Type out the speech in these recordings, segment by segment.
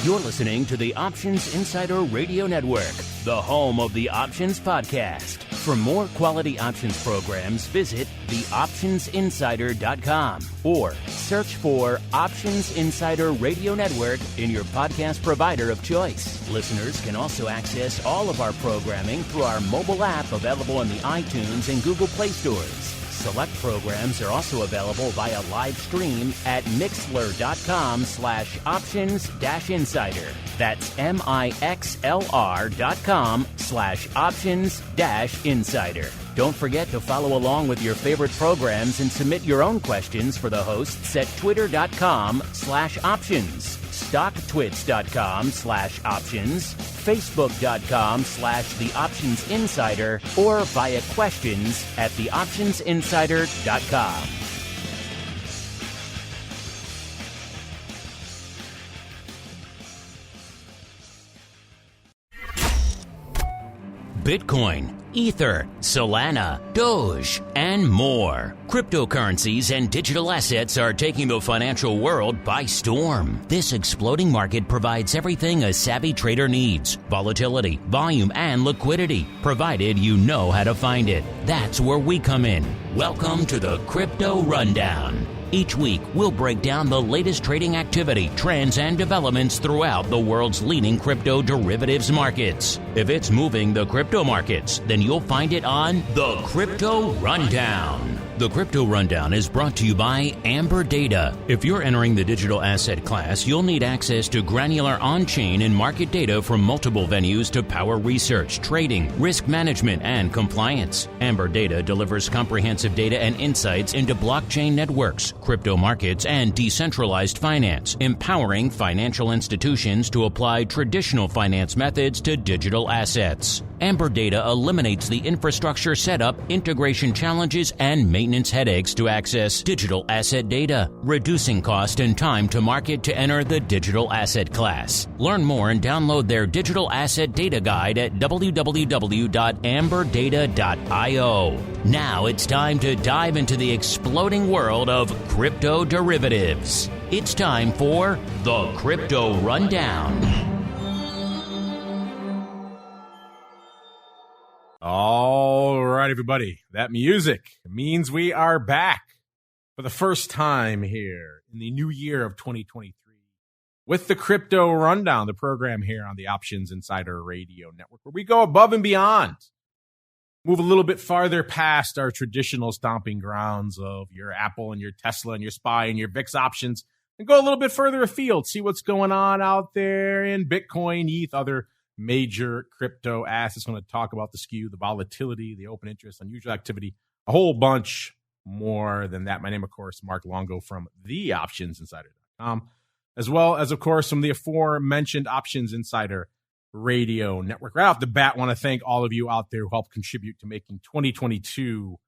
You're listening to the Options Insider Radio Network, the home of the Options Podcast. For more quality options programs, visit theoptionsinsider.com or search for Options Insider Radio Network in your podcast provider of choice. Listeners can also access all of our programming through our mobile app available in the iTunes and Google Play stores. Select programs are also available via live stream at mixlr.com/options-insider. That's mixlr.com/options-insider. Don't forget to follow along with your favorite programs and submit your own questions for the hosts at twitter.com/options, stocktwits.com/options, facebook.com/theoptionsinsider, or via questions at theoptionsinsider.com. Bitcoin, Ether, Solana, Doge, and more. Cryptocurrencies and digital assets are taking the financial world by storm. This exploding market provides everything a savvy trader needs: volatility, volume, and liquidity, provided you know how to find it. That's where we come in. Welcome to the Crypto Rundown. Each week, we'll break down the latest trading activity, trends, and developments throughout the world's leading crypto derivatives markets. If it's moving the crypto markets, then you'll find it on the Crypto Rundown. The Crypto Rundown is brought to you by Amber Data. If you're entering the digital asset class, you'll need access to granular on-chain and market data from multiple venues to power research, trading, risk management, and compliance. Amber Data delivers comprehensive data and insights into blockchain networks, crypto markets, and decentralized finance, empowering financial institutions to apply traditional finance methods to digital assets. Amber Data eliminates the infrastructure setup, integration challenges, and maintenance headaches to access digital asset data, reducing cost and time to market to enter the digital asset class. Learn more and download their digital asset data guide at www.amberdata.io. Now it's time to dive into the exploding world of crypto derivatives. It's time for the Crypto Rundown. All right, everybody. That music means we are back for the first time here in the new year of 2023 with the Crypto Rundown, the program here on the Options Insider Radio Network, where we go above and beyond, move a little bit farther past our traditional stomping grounds of your Apple and your Tesla and your SPY and your VIX options, and go a little bit further afield, see what's going on out there in Bitcoin, ETH, other major crypto assets. Going to talk about the skew, the volatility, the open interest, unusual activity, a whole bunch more than that. My name, of course, Mark Longo from theoptionsinsider.com, as well as, of course, from the aforementioned Options Insider Radio Network. Right off the bat, I want to thank all of you out there who helped contribute to making 2022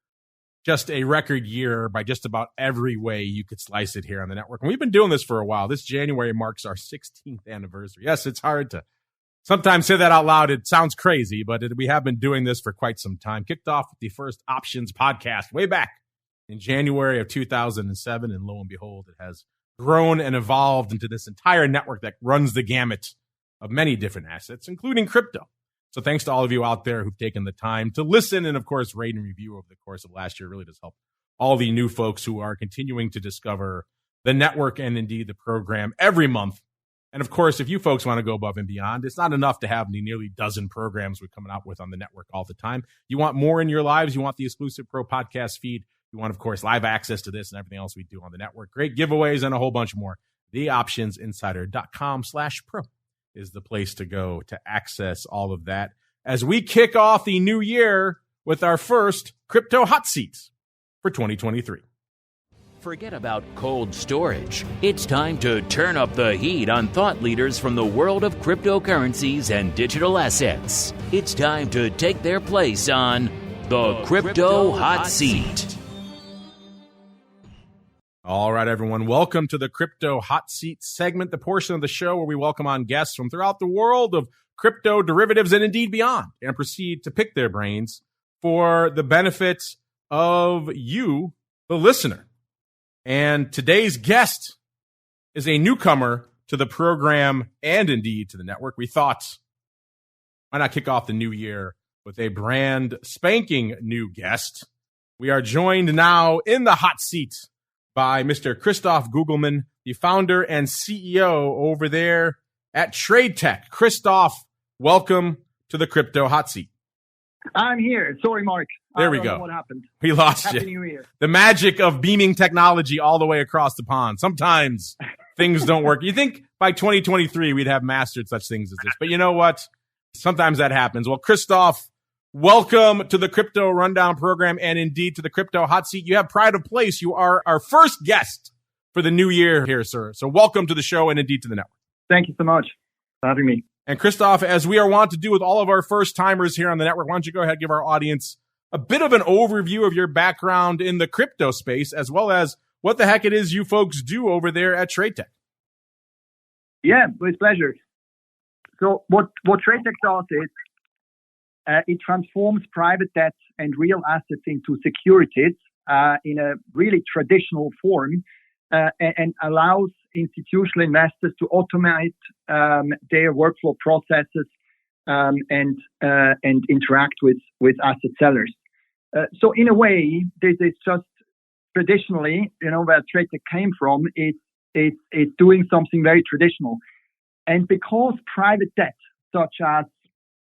just a record year by just about every way you could slice it here on the network. And we've been doing this for a while. This January marks our 16th anniversary. Yes, it's hard to sometimes say that out loud. It sounds crazy, but we have been doing this for quite some time. Kicked off with the first Options podcast way back in January of 2007, and lo and behold, it has grown and evolved into this entire network that runs the gamut of many different assets, including crypto. So thanks to all of you out there who've taken the time to listen and, of course, rate and review over the course of last year. It really does help all the new folks who are continuing to discover the network and indeed the program every month. And of course, if you folks want to go above and beyond, it's not enough to have the nearly dozen programs we're coming out with on the network all the time. You want more in your lives. You want the exclusive pro podcast feed. You want, of course, live access to this and everything else we do on the network. Great giveaways and a whole bunch more. Theoptionsinsider.com/pro is the place to go to access all of that as we kick off the new year with our first crypto hot seats for 2023. Forget about cold storage. It's time to turn up the heat on thought leaders from the world of cryptocurrencies and digital assets. It's time to take their place on the Crypto Hot Seat. All right, everyone. Welcome to the Crypto Hot Seat segment, the portion of the show where we welcome on guests from throughout the world of crypto derivatives and indeed beyond, and proceed to pick their brains for the benefit of you, the listener. And today's guest is a newcomer to the program and indeed to the network. We thought, why not kick off the new year with a brand spanking new guest? We are joined now in the hot seat by Mr. Christoph Gugelmann, the founder and CEO over there at Tradeteq. Christoph, welcome to the crypto hot seat. I'm here. Sorry, Mark. There we I don't go. know what happened. We lost Happy you. New Year. The magic of beaming technology all the way across the pond. Sometimes things don't work. You think by 2023 we'd have mastered such things as this. But you know what? Sometimes that happens. Well, Christoph, welcome to the Crypto Rundown program and indeed to the Crypto Hot Seat. You have pride of place. You are our first guest for the new year here, sir. So welcome to the show and indeed to the network. Thank you so much for having me. And Christoph, as we are wont to do with all of our first timers here on the network, why don't you go ahead and give our audience a bit of an overview of your background in the crypto space, as well as what the heck it is you folks do over there at Tradeteq. Yeah, with pleasure. So what Tradeteq does is it transforms private debt and real assets into securities in a really traditional form and allows institutional investors to automate their workflow processes and interact with asset sellers. So in a way, this is just traditionally, where Tradeteq came from, it's doing something very traditional. And because private debt, such as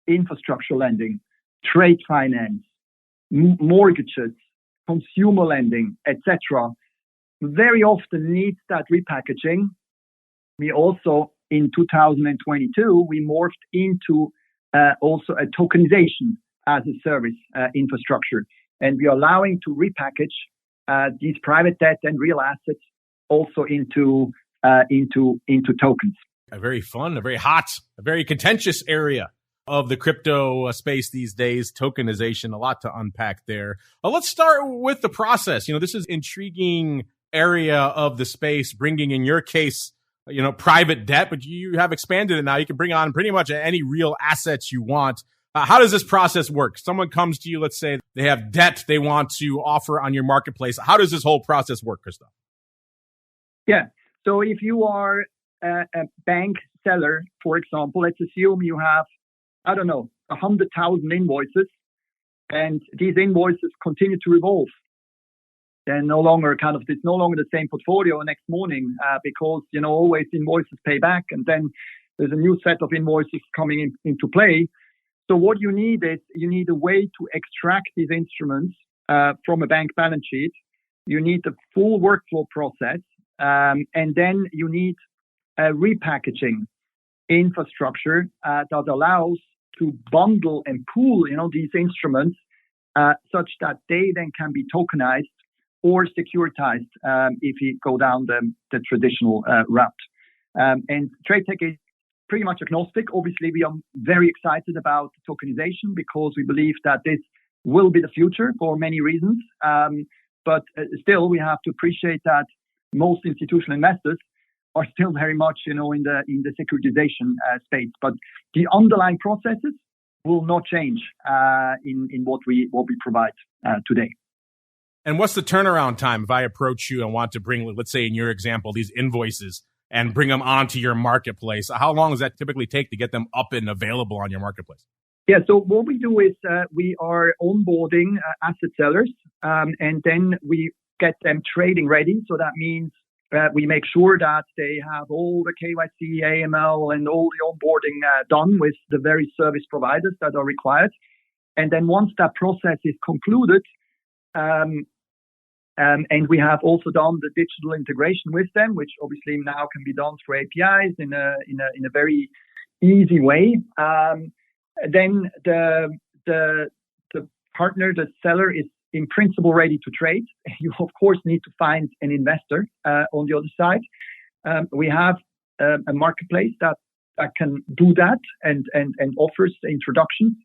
infrastructure lending, trade finance, mortgages, consumer lending, etc., very often needs that repackaging. We also, in 2022, we morphed into also a tokenization as a service infrastructure. And we are allowing to repackage these private debt and real assets also into tokens. A very fun, a very hot, a very contentious area of the crypto space these days, tokenization, a lot to unpack there. Let's start with the process. This is intriguing area of the space, bringing in your case, private debt, but you have expanded it now. You can bring on pretty much any real assets you want. How does this process work? Someone comes to you, let's say they have debt they want to offer on your marketplace. How does this whole process work, Christoph? Yeah. So if you are a bank seller, for example, let's assume you have, 100,000 invoices, and these invoices continue to revolve. They're no longer it's no longer the same portfolio next morning because, always invoices pay back, and then there's a new set of invoices coming into play. So what you need is a way to extract these instruments from a bank balance sheet. You need the full workflow process, and then you need a repackaging infrastructure that allows to bundle and pool, these instruments such that they then can be tokenized or securitized if you go down the traditional route. And Tradeteq is pretty much agnostic. Obviously, we are very excited about tokenization because we believe that this will be the future for many reasons. But still, we have to appreciate that most institutional investors are still very much, in the securitization space. But the underlying processes will not change in what we provide today. And what's the turnaround time if I approach you and want to bring, let's say in your example, these invoices and bring them onto your marketplace? How long does that typically take to get them up and available on your marketplace? Yeah, so what we do is we are onboarding asset sellers, and then we get them trading ready. So that means we make sure that they have all the KYC, AML, and all the onboarding done with the various service providers that are required. And then once that process is concluded, and we have also done the digital integration with them, which obviously now can be done through APIs in a very easy way. Then the partner, the seller, is in principle ready to trade. You of course need to find an investor on the other side. We have a marketplace that can do that and offers the introduction.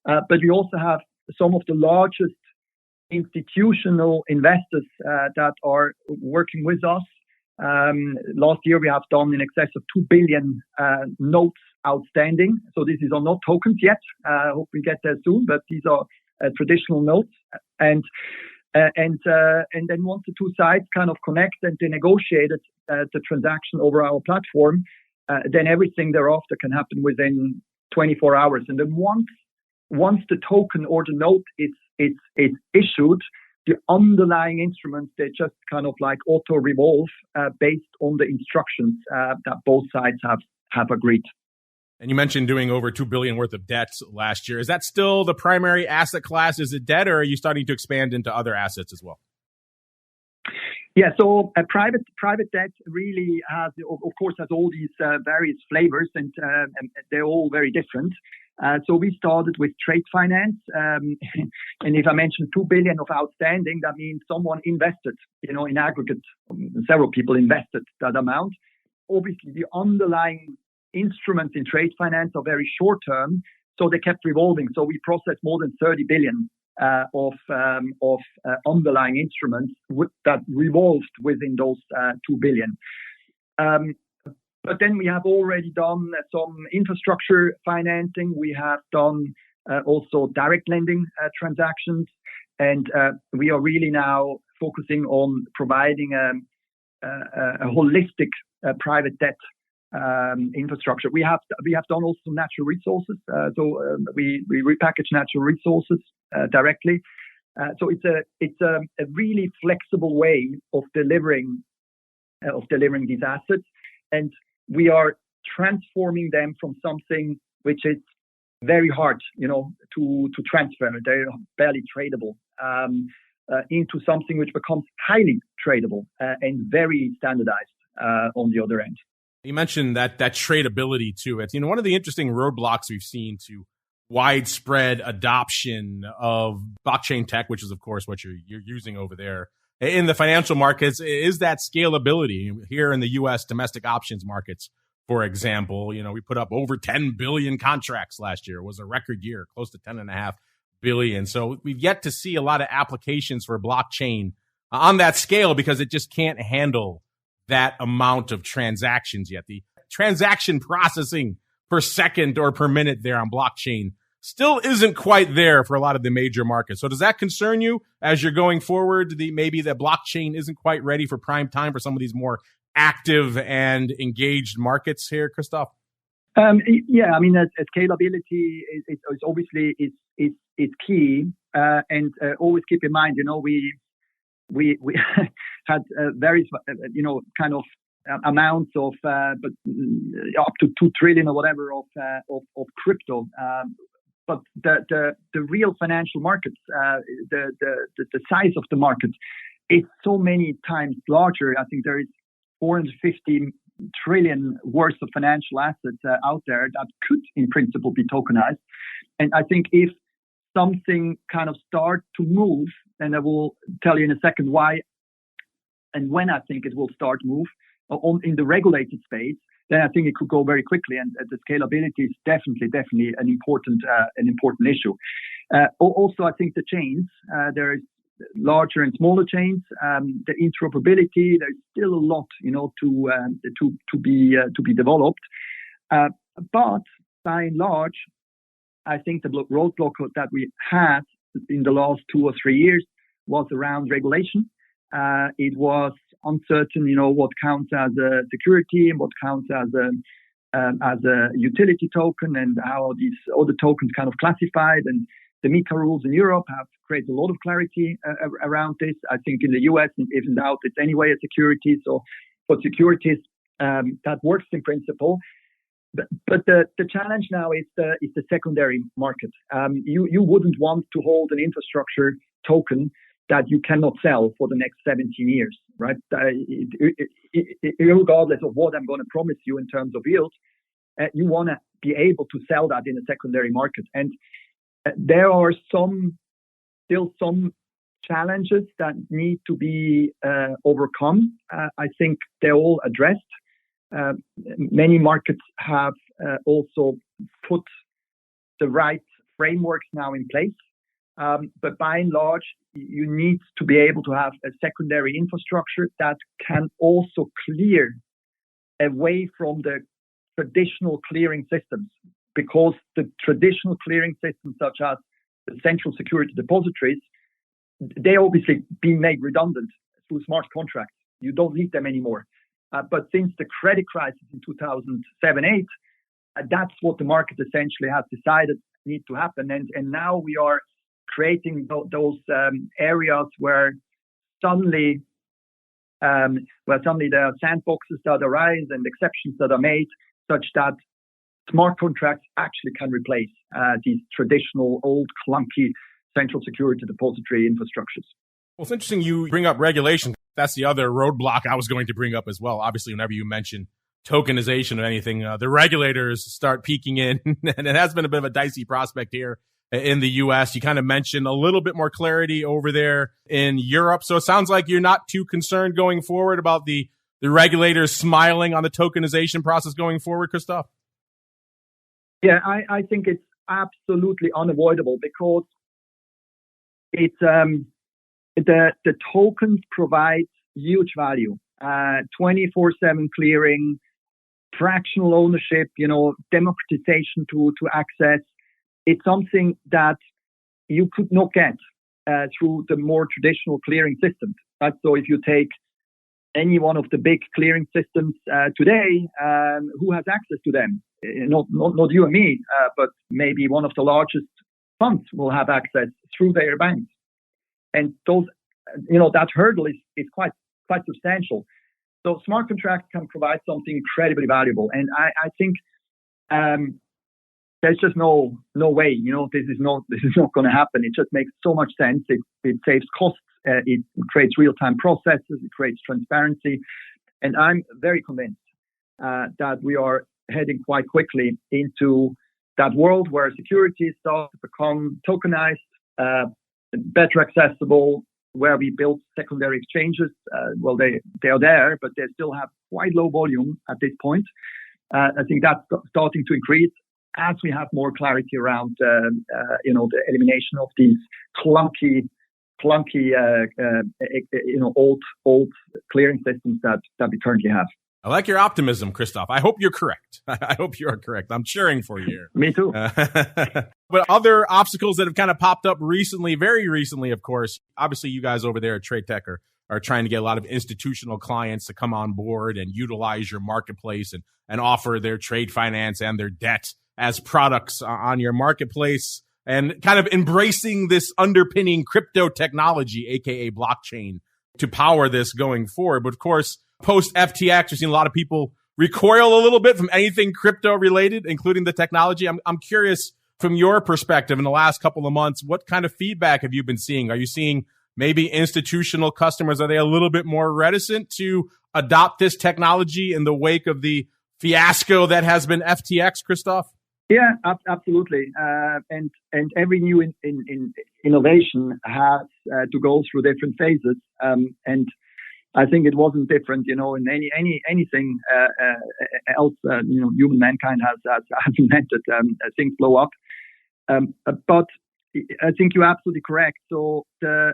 But we also have some of the largest institutional investors that are working with us. Last year we have done in excess of 2 billion notes outstanding. So this is not tokens yet. I hope we get there soon, but these are traditional notes. And And then once the two sides kind of connect and they negotiated the transaction over our platform, then everything thereafter can happen within 24 hours. And then once the token or the note is issued, the underlying instruments, they just kind of like auto revolve based on the instructions that both sides have agreed. And you mentioned doing over $2 billion worth of debt last year. Is that still the primary asset class? Is it debt, or are you starting to expand into other assets as well? Yeah, so private debt really has, of course, has all these various flavors, and they're all very different. So we started with trade finance, and if I mentioned 2 billion of outstanding, that means someone invested, in aggregate, several people invested that amount. Obviously, the underlying instruments in trade finance are very short term, so they kept revolving. So we processed more than 30 billion of underlying instruments that revolved within those 2 billion. But then we have already done some infrastructure financing. We have done also direct lending transactions, and we are really now focusing on providing a holistic private debt infrastructure. We have done also natural resources. So we repackage natural resources directly. So it's a really flexible way of delivering these assets, and we are transforming them from something which is very hard, to transfer. They're barely tradable into something which becomes highly tradable and very standardized on the other end. You mentioned that tradability too. It's one of the interesting roadblocks we've seen to widespread adoption of blockchain tech, which is of course what you're using over there in the financial markets, is that scalability. Here in the U.S. domestic options markets, for example, we put up over 10 billion contracts last year. It was a record year, close to 10.5 billion. So we've yet to see a lot of applications for blockchain on that scale because it just can't handle that amount of transactions yet. The transaction processing per second or per minute there on blockchain still isn't quite there for a lot of the major markets. So does that concern you as you're going forward? Maybe that blockchain isn't quite ready for prime time for some of these more active and engaged markets here, Christoph? Yeah, I mean, scalability is obviously is key, and always keep in mind, we had various, kind of amounts of, but up to 2 trillion or whatever of crypto. But the real financial markets, the size of the market is so many times larger. I think there is 450 trillion worth of financial assets out there that could, in principle, be tokenized. And I think if something kind of start to move, and I will tell you in a second why and when I think it will start to move in the regulated space, then I think it could go very quickly, and the scalability is definitely an important issue. Also, I think the chains, there is larger and smaller chains, the interoperability. There's still a lot, to be developed. But by and large, I think the roadblock that we had in the last 2 or 3 years was around regulation. It was uncertain, what counts as a security and what counts as a utility token, and how these other tokens kind of classified. And the MiCA rules in Europe have created a lot of clarity around this. I think in the US, even out, it's anyway a security. So for securities, that works in principle. But the challenge now is the secondary market. You wouldn't want to hold an infrastructure token that you cannot sell for the next 17 years, right? Regardless of what I'm going to promise you in terms of yield, you want to be able to sell that in a secondary market. And there are still some challenges that need to be overcome. I think they're all addressed. Many markets have also put the right frameworks now in place. But by and large, you need to be able to have a secondary infrastructure that can also clear away from the traditional clearing systems, because the traditional clearing systems, such as the central security depositories, they obviously being made redundant through smart contracts. You don't need them anymore. But since the credit crisis in 2007-8, that's what the market essentially has decided need to happen. And now we are creating those areas where suddenly there are sandboxes that arise and exceptions that are made such that smart contracts actually can replace these traditional old clunky central security depository infrastructures. Well, it's interesting you bring up regulation. That's the other roadblock I was going to bring up as well. Obviously, whenever you mention tokenization of anything, the regulators start peeking in, and it has been a bit of a dicey prospect here in the U.S. You kind of mentioned a little bit more clarity over there in Europe. So it sounds like you're not too concerned going forward about the regulators smiling on the tokenization process going forward, Christoph? Yeah, I think it's absolutely unavoidable because it's the tokens provide huge value. 24/7 clearing, fractional ownership, democratization to access. It's something that you could not get through the more traditional clearing systems. Right? So if you take any one of the big clearing systems today, who has access to them? Not you and me, but maybe one of the largest funds will have access through their banks. And those, that hurdle is quite substantial. So smart contracts can provide something incredibly valuable. And I think there's just no way, this is not going to happen. It just makes so much sense. It saves costs. It creates real-time processes. It creates transparency. And I'm very convinced that we are heading quite quickly into that world where securities start to become tokenized, better accessible, where we build secondary exchanges. They are there, but they still have quite low volume at this point. I think that's starting to increase as we have more clarity around, the elimination of these clunky, old clearing systems that we currently have. I like your optimism, Christoph. I hope you're correct. I hope you are correct. I'm cheering for you here. Me too. But other obstacles that have kind of popped up recently, very recently, of course, obviously you guys over there at Tradeteq are trying to get a lot of institutional clients to come on board and utilize your marketplace and offer their trade finance and their debt as products on your marketplace, and kind of embracing this underpinning crypto technology, aka blockchain, to power this going forward. But of course, post FTX, we've seen a lot of people recoil a little bit from anything crypto related, including the technology. I'm curious, from your perspective in the last couple of months, what kind of feedback have you been seeing? Are you seeing maybe institutional customers, are they a little bit more reticent to adopt this technology in the wake of the fiasco that has been FTX, Christoph? Yeah, absolutely. And every new innovation has to go through different phases. And I think it wasn't different, in anything else. Human mankind has invented things blow up. But I think you're absolutely correct. So the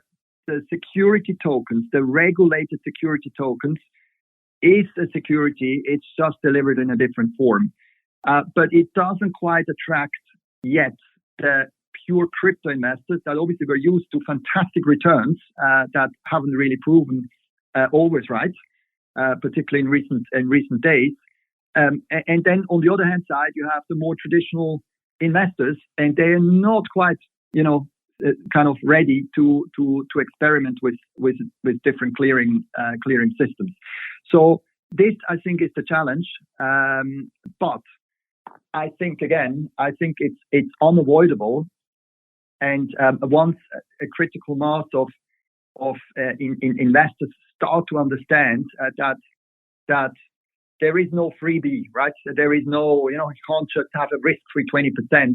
security tokens, the regulated security tokens, is a security. It's just delivered in a different form. But it doesn't quite attract yet the pure crypto investors that obviously were used to fantastic returns that haven't really proven always right, particularly in recent days. And then on the other hand side, you have the more traditional investors, and they're not quite, kind of ready to experiment with different clearing systems. So this, I think, is the challenge. But I think it's unavoidable. And once a critical mass of investors start to understand that there is no freebie, right? There is no, you can't just have a risk-free 20%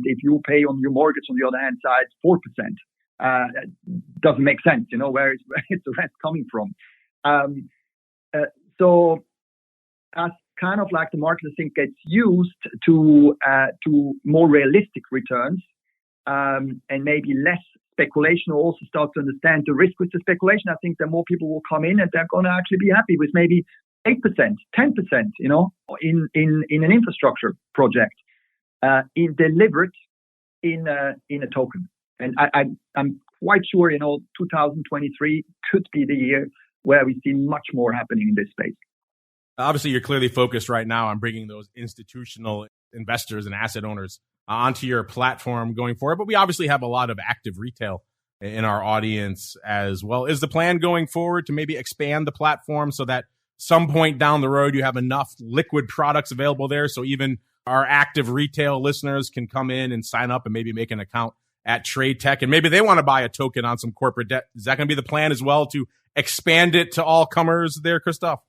if you pay on your mortgage on the other hand side 4%. Doesn't make sense, where is the rest coming from? So as kind of like the market, I think, gets used to more realistic returns and maybe less speculation, or also start to understand the risk with the speculation, I think that more people will come in and they're going to actually be happy with maybe 8%, 10%, in an infrastructure project, delivered in a token. And I'm quite sure, 2023 could be the year where we see much more happening in this space. Obviously, you're clearly focused right now on bringing those institutional investors and asset owners onto your platform going forward. But we obviously have a lot of active retail in our audience as well. Is the plan going forward to maybe expand the platform so that some point down the road you have enough liquid products available there so even our active retail listeners can come in and sign up and maybe make an account at Tradeteq, and maybe they want to buy a token on some corporate debt? Is that going to be the plan as well, to expand it to all comers there, Christoph?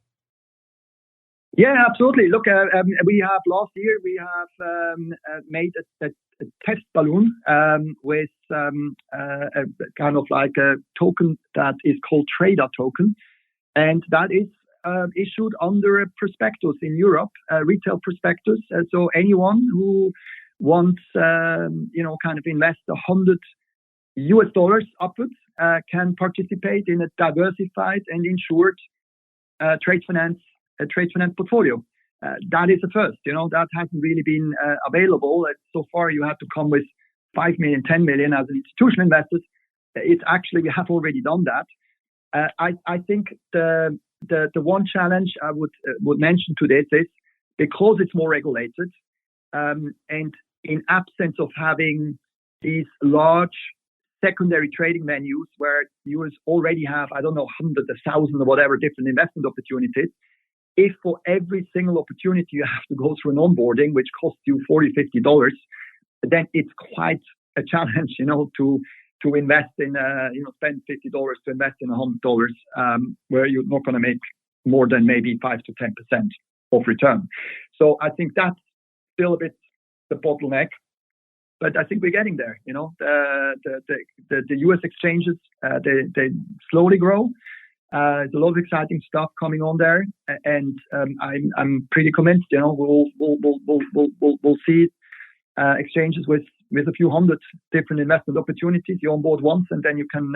Yeah, absolutely. Look, we have last year, we have made a test balloon with a kind of like a token that is called Tradeteq token. And that is issued under a prospectus in Europe, retail prospectus. So anyone who wants, kind of invest $100 upwards can participate in a diversified and insured trade finance portfolio. That is the first, that hasn't really been available. So far, you have to come with 5 million, 10 million as an institutional investor. It's actually, we have already done that. I think the one challenge I would mention to this is because it's more regulated, and in absence of having these large secondary trading venues where you already have, I don't know, hundreds of thousands or whatever different investment opportunities. If for every single opportunity you have to go through an onboarding, which costs you $40, $50, then it's quite a challenge, to invest in, spend $50 to invest in $100, where you're not going to make more than maybe 5 to 10% of return. So I think that's still a bit the bottleneck, but I think we're getting there. The US exchanges, they slowly grow. There's a lot of exciting stuff coming on there, and I'm pretty convinced. We'll see exchanges with a few hundred different investment opportunities. You onboard once, and then you can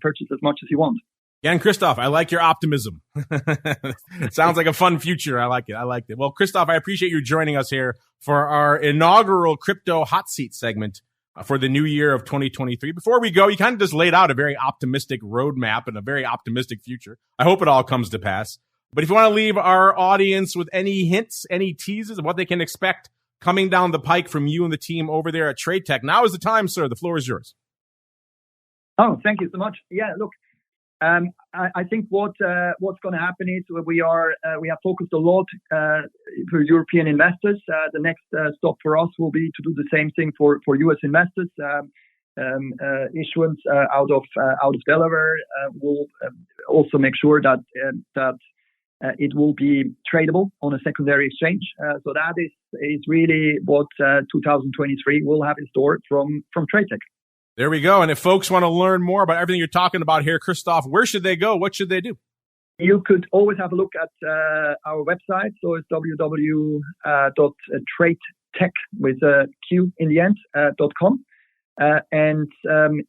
purchase as much as you want. Yeah, and Christoph, I like your optimism. It sounds like a fun future. I like it. Well, Christoph, I appreciate you joining us here for our inaugural Crypto Hot Seat segment for the new year of 2023. Before we go, you kind of just laid out a very optimistic roadmap and a very optimistic future. I hope it all comes to pass. But if you want to leave our audience with any hints, any teases of what they can expect coming down the pike from you and the team over there at Tradeteq, now is the time, sir. The floor is yours. Oh, thank you so much. Yeah, look, I think what's going to happen is we have focused a lot for European investors. The next stop for us will be to do the same thing for US investors. Issuance out of Delaware will also make sure that it will be tradable on a secondary exchange. So that is really what 2023 will have in store from Tradeteq. There we go. And if folks want to learn more about everything you're talking about here, Christoph, where should they go? What should they do? You could always have a look at our website. So it's www.tradeteq with a Q in the end, .com. And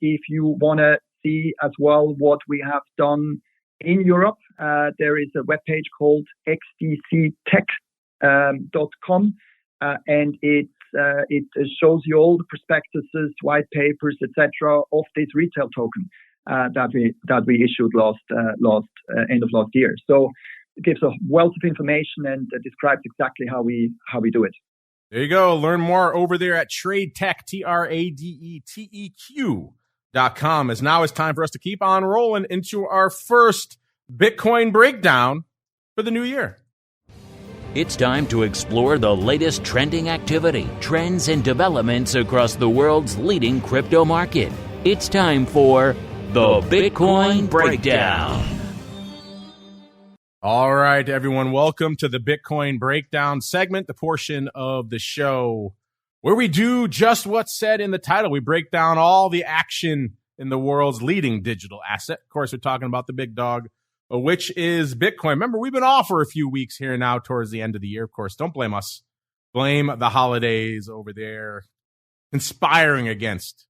if you want to see as well what we have done in Europe, there is a webpage called xdctech.com, and it shows you all the prospectuses, white papers, etc. of this retail token that we issued last end of last year. So it gives a wealth of information and describes exactly how we do it. There you go. Learn more over there at Tradeteq, TradeTeq.com. As now it's time for us to keep on rolling into our first Bitcoin breakdown for the new year. It's time to explore the latest trending activity, trends, and developments across the world's leading crypto market. It's time for the Bitcoin Breakdown. All right, everyone, welcome to the Bitcoin Breakdown segment, the portion of the show where we do just what's said in the title. We break down all the action in the world's leading digital asset. Of course, we're talking about the big dog, which is Bitcoin. Remember, we've been off for a few weeks here now towards the end of the year. Of course, don't blame us. Blame the holidays over there, conspiring against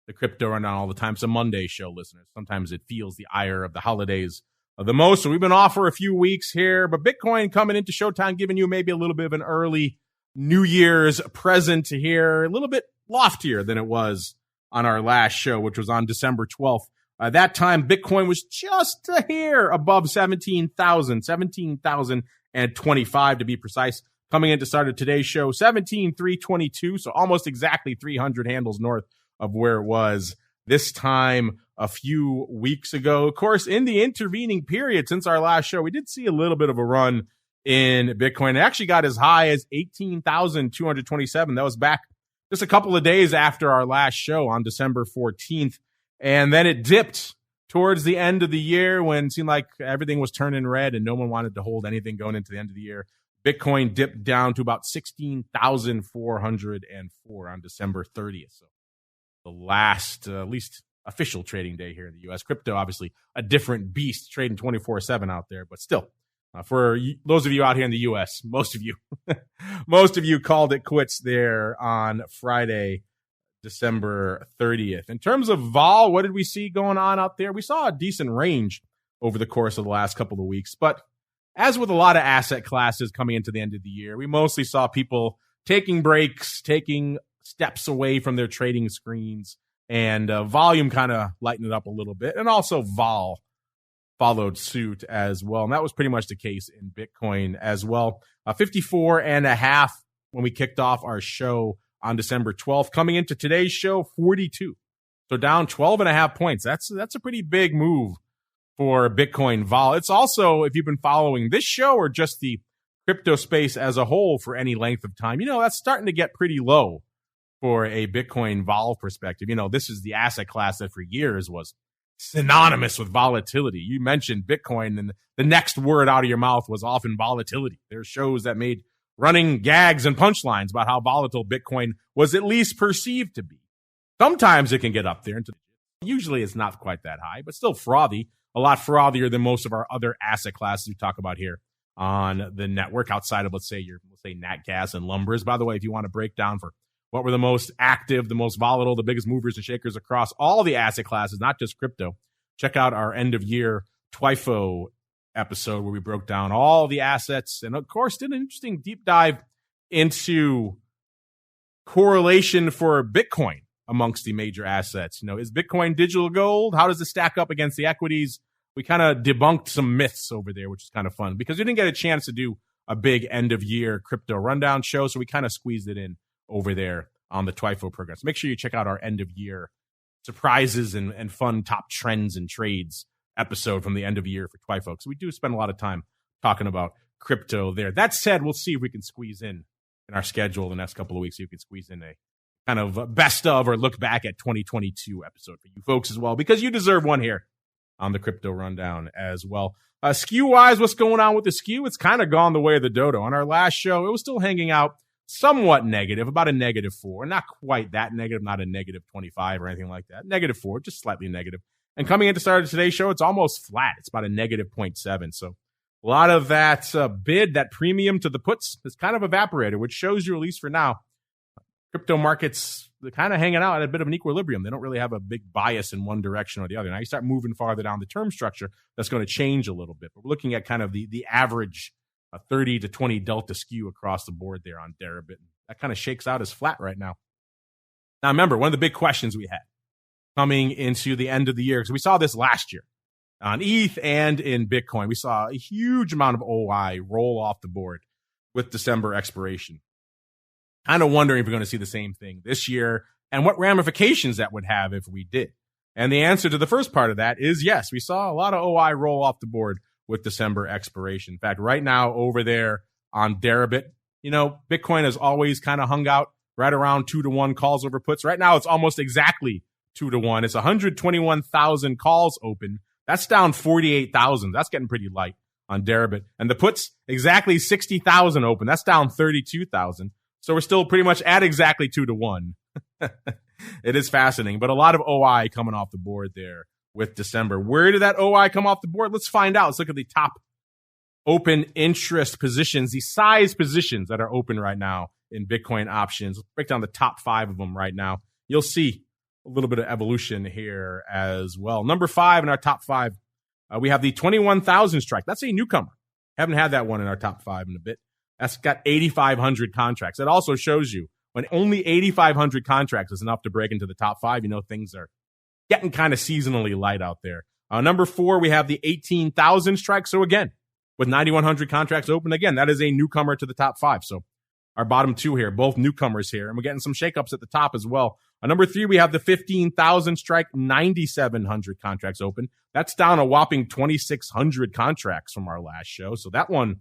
the crypto rundown all the time. It's a Monday show, listeners. Sometimes it feels the ire of the holidays the most. So we've been off for a few weeks here, but Bitcoin coming into Showtime, giving you maybe a little bit of an early New Year's present here, a little bit loftier than it was on our last show, which was on December 12th. That time, Bitcoin was just a hair above 17,025 to be precise. Coming in to start of today's show, 17,322, so almost exactly 300 handles north of where it was this time a few weeks ago. Of course, in the intervening period since our last show, we did see a little bit of a run in Bitcoin. It actually got as high as 18,227. That was back just a couple of days after our last show on December 14th. And then it dipped towards the end of the year when it seemed like everything was turning red and no one wanted to hold anything going into the end of the year. Bitcoin dipped down to about 16,404 on December 30th. So the last, at least official trading day here in the U.S. Crypto, obviously a different beast, trading 24/7 out there, but still. For those of you out here in the U.S., most of you called it quits there on Friday, December 30th. In terms of vol, what did we see going on out there? We saw a decent range over the course of the last couple of weeks, but as with a lot of asset classes coming into the end of the year, we mostly saw people taking breaks, taking steps away from their trading screens, and volume kind of lightened it up a little bit, and also vol followed suit as well. And that was pretty much the case in Bitcoin as well. 54.5 when we kicked off our show on December 12th. Coming into today's show, 42. So down 12.5 points. That's a pretty big move for Bitcoin vol. It's also, if you've been following this show or just the crypto space as a whole for any length of time, that's starting to get pretty low for a Bitcoin vol perspective. This is the asset class that for years was synonymous with volatility. You mentioned Bitcoin and the next word out of your mouth was often volatility. There's shows that made running gags and punchlines about how volatile Bitcoin was at least perceived to be. Sometimes it can get up there. Usually it's not quite that high, but still frothy. A lot frothier than most of our other asset classes we talk about here on the network outside of, let's say nat gas and lumbers. By the way, if you want to break down for what were the most active, the most volatile, the biggest movers and shakers across all the asset classes, not just crypto, check out our end of year TWIFO episode where we broke down all the assets and, of course, did an interesting deep dive into correlation for Bitcoin amongst the major assets. Is Bitcoin digital gold? How does it stack up against the equities? We kind of debunked some myths over there, which is kind of fun because we didn't get a chance to do a big end of year crypto rundown show. So we kind of squeezed it in over there on the TWIFO program. So make sure you check out our end of year surprises and fun top trends and trades episode from the end of year for TWIFO. Because we do spend a lot of time talking about crypto there. That said, we'll see if we can squeeze in our schedule the next couple of weeks. So you can squeeze in a kind of best of or look back at 2022 episode for you folks as well, because you deserve one here on the crypto rundown as well. Skew wise, what's going on with the skew? It's kind of gone the way of the dodo. On our last show, it was still hanging out somewhat negative, about a -4, not quite that negative, not a -25 or anything like that. -4, just slightly negative. And coming into start of today's show, it's almost flat. It's about a -0.7. So a lot of that bid, that premium to the puts has kind of evaporated, which shows you, at least for now, crypto markets, they're kind of hanging out at a bit of an equilibrium. They don't really have a big bias in one direction or the other. Now you start moving farther down the term structure, that's going to change a little bit. But we're looking at kind of the average 30 to 20 delta skew across the board there on Deribit. That kind of shakes out as flat right now. Now remember, one of the big questions we had coming into the end of the year, because we saw this last year on ETH and in Bitcoin, we saw a huge amount of OI roll off the board with December expiration. Kind of wondering if we're going to see the same thing this year and what ramifications that would have if we did. And the answer to the first part of that is yes, we saw a lot of OI roll off the board with December expiration. In fact, right now over there on Deribit, Bitcoin has always kind of hung out right around 2-to-1 calls over puts. Right now, it's almost exactly 2-to-1. It's 121,000 calls open. That's down 48,000. That's getting pretty light on Deribit. And the puts, exactly 60,000 open. That's down 32,000. So we're still pretty much at exactly 2-to-1. It is fascinating, but a lot of OI coming off the board there with December. Where did that OI come off the board? Let's find out. Let's look at the top open interest positions, the size positions that are open right now in Bitcoin options. Let's break down the top 5 of them right now. You'll see a little bit of evolution here as well. Number 5 in our top 5, we have the 21,000 strike. That's a newcomer. Haven't had that one in our top 5 in a bit. That's got 8,500 contracts. That also shows you When only 8,500 contracts is enough to break into the top 5, you know things are getting kind of seasonally light out there. Number 4, we have the 18,000 strike. So again, with 9,100 contracts open, again, that is a newcomer to the top 5. So our bottom 2 here, both newcomers here. And we're getting some shakeups at the top as well. Number 3, we have the 15,000 strike, 9,700 contracts open. That's down a whopping 2,600 contracts from our last show. So that one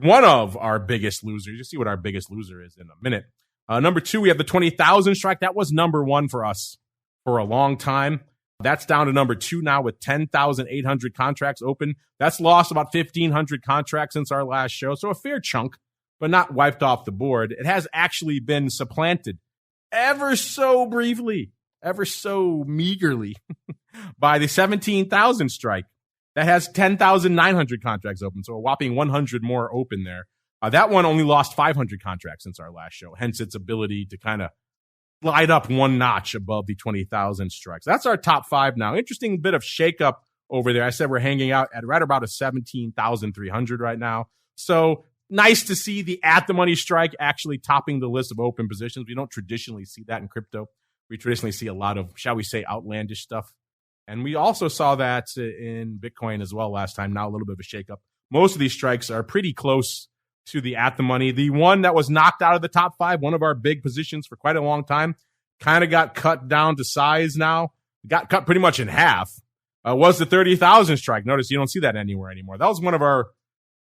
of our biggest losers. You'll see what our biggest loser is in a minute. Number 2, we have the 20,000 strike. That was number 1 for us for a long time. That's down to number 2 now with 10,800 contracts open. That's lost about 1,500 contracts since our last show. So a fair chunk, but not wiped off the board. It has actually been supplanted ever so briefly, ever so meagerly by the 17,000 strike. That has 10,900 contracts open. So a whopping 100 more open there. That one only lost 500 contracts since our last show, hence its ability to kind of slide up one notch above the 20,000 strikes. That's our top 5 now. Interesting bit of shakeup over there. I said we're hanging out at right about a 17,300 right now. So nice to see the at-the-money strike actually topping the list of open positions. We don't traditionally see that in crypto. We traditionally see a lot of, shall we say, outlandish stuff. And we also saw that in Bitcoin as well last time. Now a little bit of a shakeup. Most of these strikes are pretty close to the at the money. The one that was knocked out of the top 5, one of our big positions for quite a long time, kind of got cut down to size now. Got cut pretty much in half. Was the 30,000 strike. Notice you don't see that anywhere anymore. That was one of our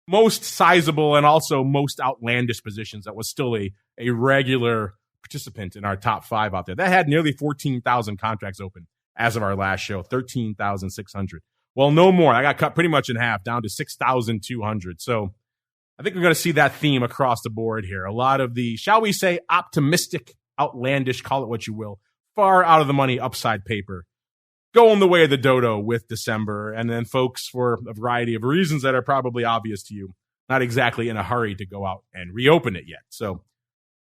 most sizable and also most outlandish positions that was still a regular participant in our top 5 out there. That had nearly 14,000 contracts open as of our last show, 13,600. Well, no more. I got cut pretty much in half, down to 6,200. So I think we're going to see that theme across the board here. A lot of the, shall we say, optimistic, outlandish, call it what you will, far out of the money upside paper going the way of the dodo with December. And then folks, for a variety of reasons that are probably obvious to you, not exactly in a hurry to go out and reopen it yet. So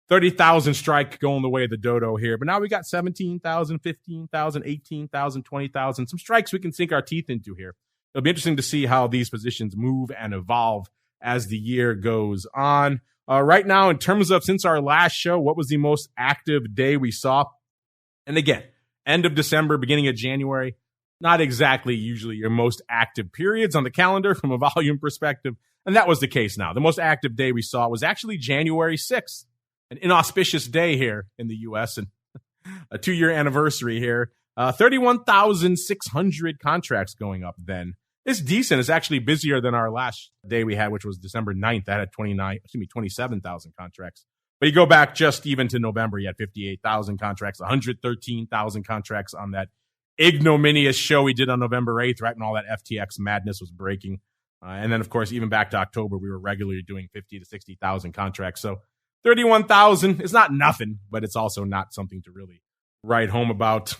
30,000 strike going the way of the dodo here. But now we got 17,000, 15,000, 18,000, 20,000, some strikes we can sink our teeth into here. It'll be interesting to see how these positions move and evolve as the year goes on. Right now, in terms of since our last show, what was the most active day we saw? And again, end of December, beginning of January, not exactly usually your most active periods on the calendar from a volume perspective. And that was the case now. The most active day we saw was actually January 6th, an inauspicious day here in the U.S. and a 2-year anniversary here. 31,600 contracts going up then. It's decent. It's actually busier than our last day we had, which was December 9th. That had 27,000 contracts. But you go back just even to November, you had 58,000 contracts, 113,000 contracts on that ignominious show we did on November 8th, right when all that FTX madness was breaking. And then, of course, even back to October, we were regularly doing 50 to 60,000 contracts. So 31,000 is not nothing, but it's also not something to really write home about.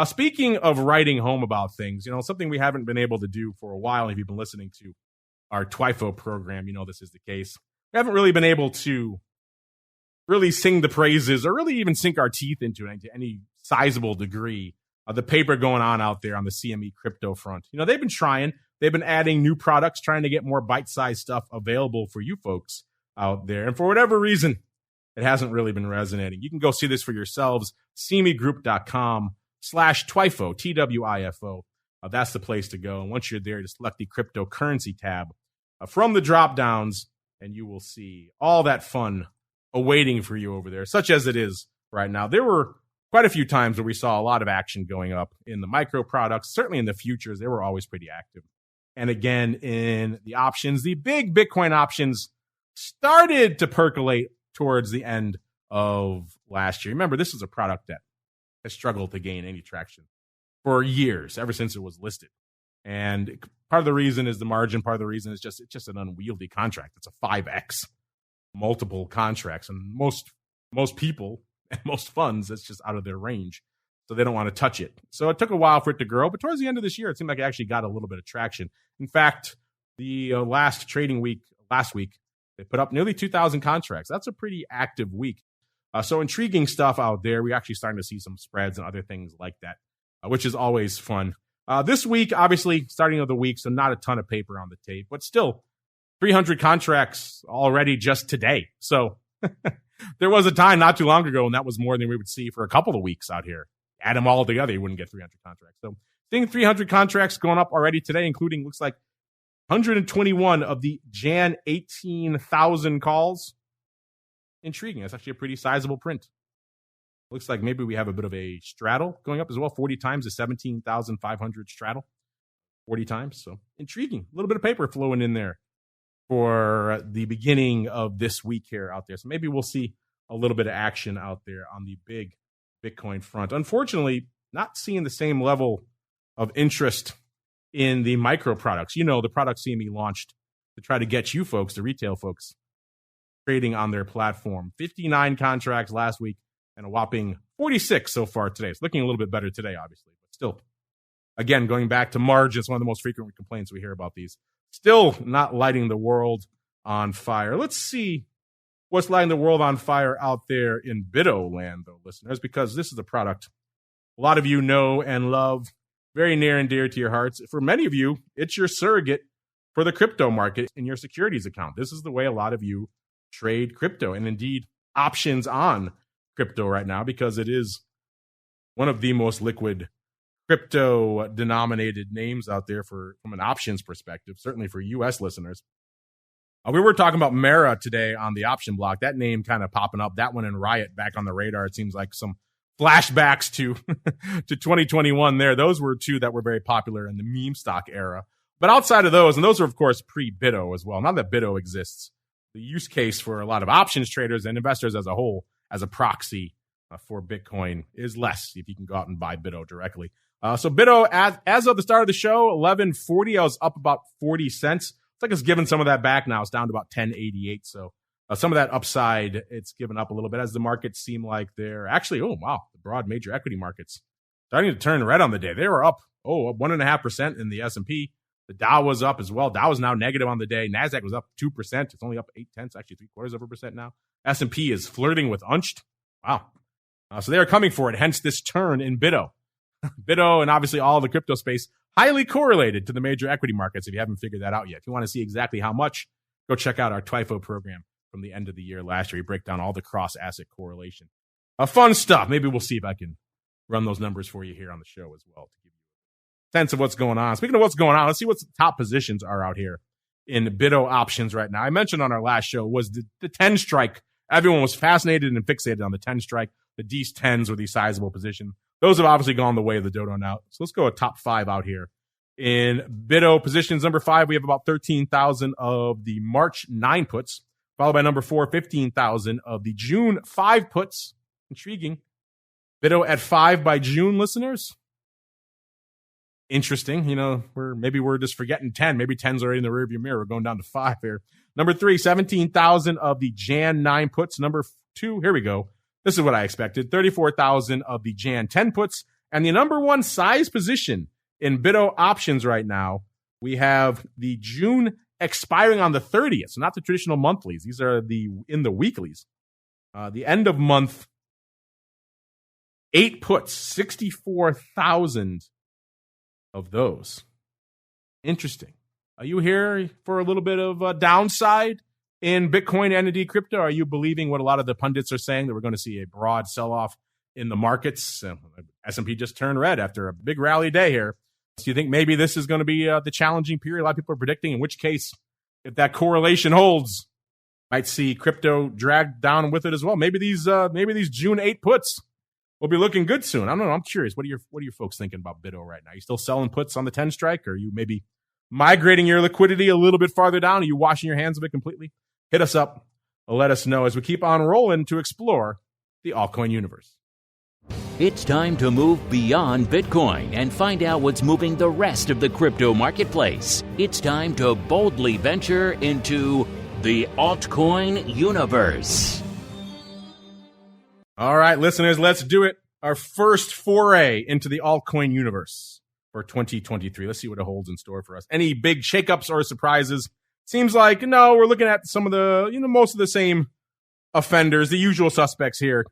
Speaking of writing home about things, you know, something we haven't been able to do for a while, if you've been listening to our TWIFO program, you know this is the case. We haven't really been able to really sing the praises or really even sink our teeth into it to any sizable degree of the paper going on out there on the CME crypto front. You know, they've been trying. They've been adding new products, trying to get more bite-sized stuff available for you folks out there. And for whatever reason, it hasn't really been resonating. You can go see this for yourselves, cmegroup.com/TWIFO, TWIFO. That's the place to go. And once you're there, just select the cryptocurrency tab from the drop downs, and you will see all that fun awaiting for you over there, such as it is right now. There were quite a few times where we saw a lot of action going up in the micro products. Certainly in the futures, they were always pretty active. And again, in the options, the big Bitcoin options started to percolate towards the end of last year. Remember, this is a product that has struggled to gain any traction for years, ever since it was listed. And part of the reason is the margin. Part of the reason is it's just an unwieldy contract. It's a 5x multiple contracts, and most people and most funds, it's just out of their range, so they don't want to touch it. So it took a while for it to grow, but towards the end of this year, it seemed like it actually got a little bit of traction. In fact, the last trading week, last week, they put up nearly 2,000 contracts. That's a pretty active week. So intriguing stuff out there. We're actually starting to see some spreads and other things like that, which is always fun. This week, obviously, starting of the week, so not a ton of paper on the tape, but still 300 contracts already just today. So There was a time not too long ago, and that was more than we would see for a couple of weeks out here. Add them all together, you wouldn't get 300 contracts. So seeing 300 contracts going up already today, including looks like 121 of the Jan 18,000 calls. Intriguing. That's actually a pretty sizable print. Looks like maybe we have a bit of a straddle going up as well. 40 times the 17,500 straddle. 40 times. So intriguing. A little bit of paper flowing in there for the beginning of this week here out there. So maybe we'll see a little bit of action out there on the big Bitcoin front. Unfortunately, not seeing the same level of interest in the micro products. You know, the products CME launched to try to get you folks, the retail folks, trading on their platform. 59 contracts last week and a whopping 46 so far today. It's looking a little bit better today, obviously, but still, again, going back to margins, one of the most frequent complaints we hear about these. Still not lighting the world on fire. Let's see what's lighting the world on fire out there in Bitto land, though, listeners, because this is a product a lot of you know and love, very near and dear to your hearts. For many of you, it's your surrogate for the crypto market in your securities account. This is the way a lot of you trade crypto and indeed options on crypto right now, because it is one of the most liquid crypto denominated names out there from an options perspective, certainly for US listeners. We were talking about Mara today on the option block. That name kind of popping up, that one and Riot back on the radar. It seems like some flashbacks to 2021 there. Those were two that were very popular in the meme stock era. But outside of those, and those are of course pre-Bitto as well, not that Bitto exists, the use case for a lot of options traders and investors as a whole as a proxy for Bitcoin is less if you can go out and buy Bitto directly. So Bitto, as of the start of the show, 1140, I was up about 40 cents. It's like it's given some of that back now. It's down to about 1088. So some of that upside, it's given up a little bit as the markets seem like they're actually, oh, wow, the broad major equity markets starting to turn red on the day. They were up 1.5% in the S&P. The Dow was up as well. Dow is now negative on the day. NASDAQ was up 2%. It's only up 0.8, actually 0.75% now. S&P is flirting with unched. Wow. So they are coming for it, hence this turn in Bitto. Bitto and obviously all the crypto space highly correlated to the major equity markets if you haven't figured that out yet. If you want to see exactly how much, go check out our TWIFO program from the end of the year last year. We break down all the cross-asset correlation. Fun stuff. Maybe we'll see if I can run those numbers for you here on the show as well to give you a sense of what's going on. Speaking of what's going on, let's see what the top positions are out here in Bitto options right now. I mentioned on our last show was the 10 strike. Everyone was fascinated and fixated on the 10 strike. The D's 10s were the sizable position. Those have obviously gone the way of the dodo now. So let's go a top 5 out here. In Bitto positions, number 5, we have about 13,000 of the March 9 puts, followed by number 4, 15,000 of the June 5 puts. Intriguing. Bitto at 5 by June, listeners. Interesting. You know, maybe we're just forgetting 10. Maybe 10's already in the rearview mirror. We're going down to 5 here. Number 3, 17,000 of the Jan 9 puts. Number 2, here we go. This is what I expected. 34,000 of the Jan 10 puts. And the number 1 size position in Bitto options right now, we have the June expiring on the 30th. So not the traditional monthlies. These are in the weeklies. The end of month 8 puts, 64,000 of those. Interesting. Are you here for a little bit of a downside in Bitcoin and indeed crypto? Are you believing what a lot of the pundits are saying, that we're going to see a broad sell-off in the markets? S&P just turned red after a big rally day here. So you think maybe this is going to be the challenging period a lot of people are predicting, in which case, if that correlation holds, might see crypto dragged down with it as well. Maybe these June 8 puts will be looking good soon. I don't know. I'm curious. What are your folks thinking about Bitto right now? Are you still selling puts on the 10 strike? Or are you maybe migrating your liquidity a little bit farther down? Are you washing your hands of it completely? Hit us up. Let us know as we keep on rolling to explore the altcoin universe. It's time to move beyond Bitcoin and find out what's moving the rest of the crypto marketplace. It's time to boldly venture into the altcoin universe. All right, listeners, let's do it. Our first foray into the altcoin universe for 2023. Let's see what it holds in store for us. Any big shakeups or surprises? Seems like, no, we're looking at some of the, most of the same offenders, the usual suspects here,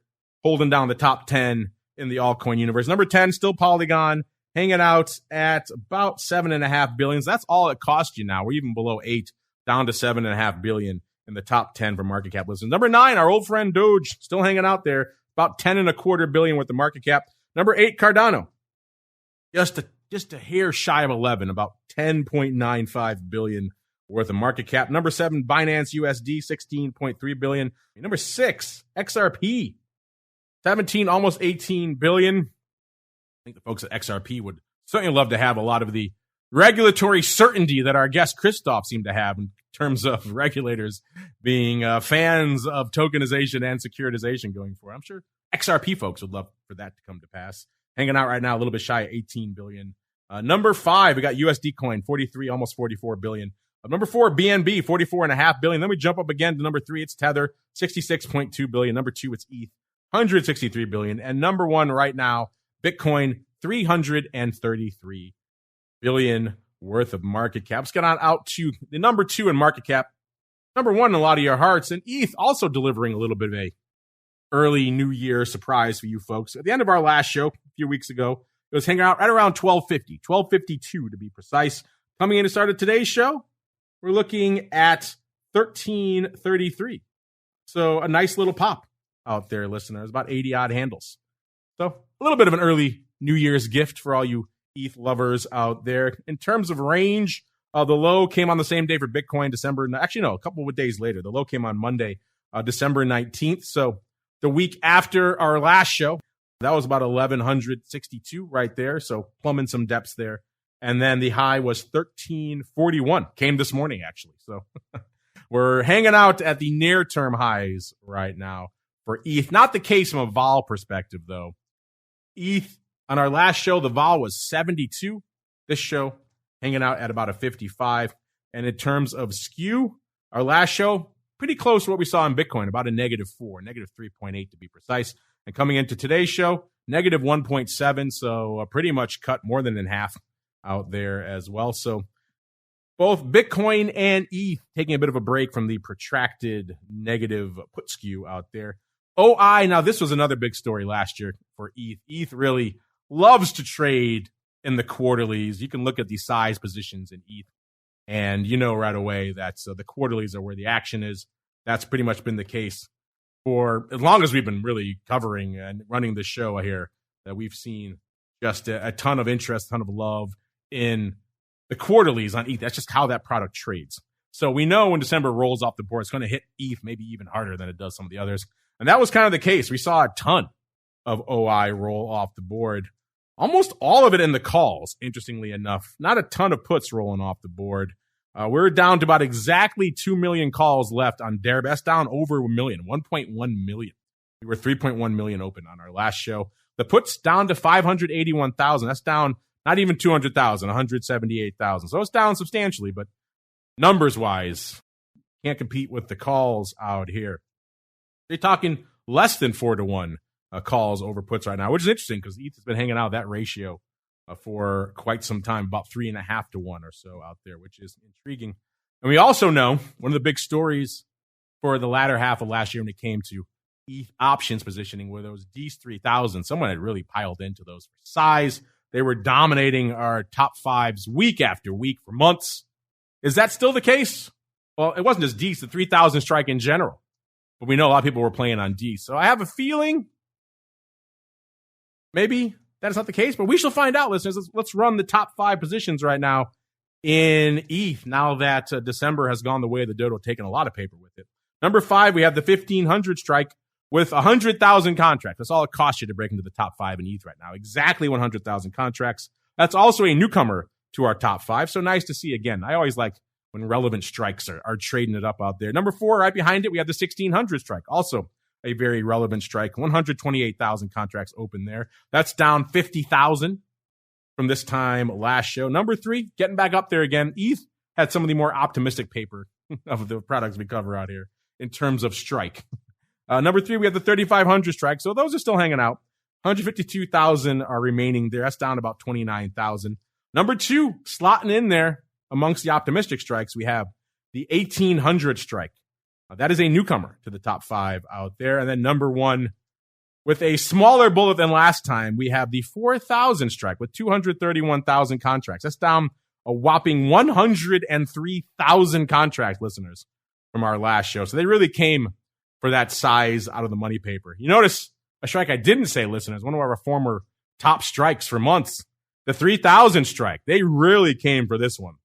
holding down the top 10 in the altcoin universe. Number 10, still Polygon, hanging out at about $7.5 billion. That's all it cost you now. We're even below 8, down to $7.5 billion in the top 10 for market cap listeners. Number 9, our old friend Doge, still hanging out there, about 10.25 billion worth of market cap. Number 8, Cardano, just a hair shy of 11, about 10.95 billion worth of market cap. Number 7, Binance USD, 16.3 billion. Number 6, XRP, 17, almost 18 billion. I think the folks at XRP would certainly love to have a lot of the regulatory certainty that our guest Christoph seemed to have in terms of regulators being fans of tokenization and securitization going forward. I'm sure XRP folks would love for that to come to pass. Hanging out right now a little bit shy of 18 billion. Number 5, we got USD Coin, 43, almost 44 billion. Number 4, BNB, 44.5 billion. Then we jump up again to number 3, it's Tether, 66.2 billion. Number 2, it's ETH, 163 billion. And number 1 right now, Bitcoin, 333 billion worth of market cap. Let's get on out to the number 2 in market cap. Number 1 in a lot of your hearts. And ETH also delivering a little bit of a early New Year surprise for you folks. At the end of our last show, a few weeks ago, it was hanging out right around 1250, 1252 to be precise. Coming in to start today's show, we're looking at 1333. So a nice little pop out there, listeners, about 80 odd handles. So a little bit of an early New Year's gift for all you ETH lovers out there. In terms of range, the low came on the same day for Bitcoin, a couple of days later. The low came on Monday, December 19th. So the week after our last show, that was about 1162 right there. So plumbing some depths there. And then the high was 1341, came this morning actually. So we're hanging out at the near-term highs right now for ETH. Not the case from a vol perspective, though. ETH, on our last show, the vol was 72. This show, hanging out at about a 55. And in terms of skew, our last show, pretty close to what we saw in Bitcoin, about a -4, -3.8 to be precise. And coming into today's show, -1.7, so pretty much cut more than in half out there as well. So both Bitcoin and ETH taking a bit of a break from the protracted negative put skew out there. OI, now this was another big story last year for ETH. ETH really loves to trade in the quarterlies. You can look at the size positions in ETH, and you know right away that the quarterlies are where the action is. That's pretty much been the case for as long as we've been really covering and running the show here, that we've seen just a ton of interest, a ton of love in the quarterlies on ETH. That's just how that product trades. So we know when December rolls off the board, it's going to hit ETH maybe even harder than it does some of the others. And that was kind of the case. We saw a ton of OI roll off the board. Almost all of it in the calls, interestingly enough. Not a ton of puts rolling off the board. We're down to about exactly 2 million calls left on Derib. That's down over a million, 1.1 million. We were 3.1 million open on our last show. The puts down to 581,000. That's down not even 200,000, 178,000. So it's down substantially, but numbers-wise, can't compete with the calls out here. They're talking less than 4-to-1 calls over puts right now, which is interesting because ETH has been hanging out that ratio for quite some time, about 3.5-to-1 or so out there, which is intriguing. And we also know one of the big stories for the latter half of last year when it came to ETH options positioning were those DEES 3000. Someone had really piled into those for size. They were dominating our top fives week after week for months. Is that still the case? Well, it wasn't just DEES, the 3000 strike in general. But we know a lot of people were playing on DEES. So I have a feeling maybe that is not the case, but we shall find out, listeners. Let's run the top 5 positions right now in ETH now that December has gone the way of the dodo, taking a lot of paper with it. Number 5, we have the 1500 strike with 100,000 contracts. That's all it costs you to break into the top 5 in ETH right now. Exactly 100,000 contracts. That's also a newcomer to our top 5. So nice to see again. I always like when relevant strikes are trading it up out there. Number 4, right behind it, we have the 1600 strike. Also a very relevant strike. 128,000 contracts open there. That's down 50,000 from this time last show. Number 3, getting back up there again. ETH had some of the more optimistic paper of the products we cover out here in terms of strike. Number 3, we have the 3,500 strike. So those are still hanging out. 152,000 are remaining there. That's down about 29,000. Number 2, slotting in there amongst the optimistic strikes, we have the 1,800 strike. That is a newcomer to the top 5 out there. And then number 1, with a smaller bullet than last time, we have the 4,000 strike with 231,000 contracts. That's down a whopping 103,000 contract listeners from our last show. So they really came for that size out of the money paper. You notice a strike I didn't say, listeners, one of our former top strikes for months, the 3,000 strike. They really came for this one.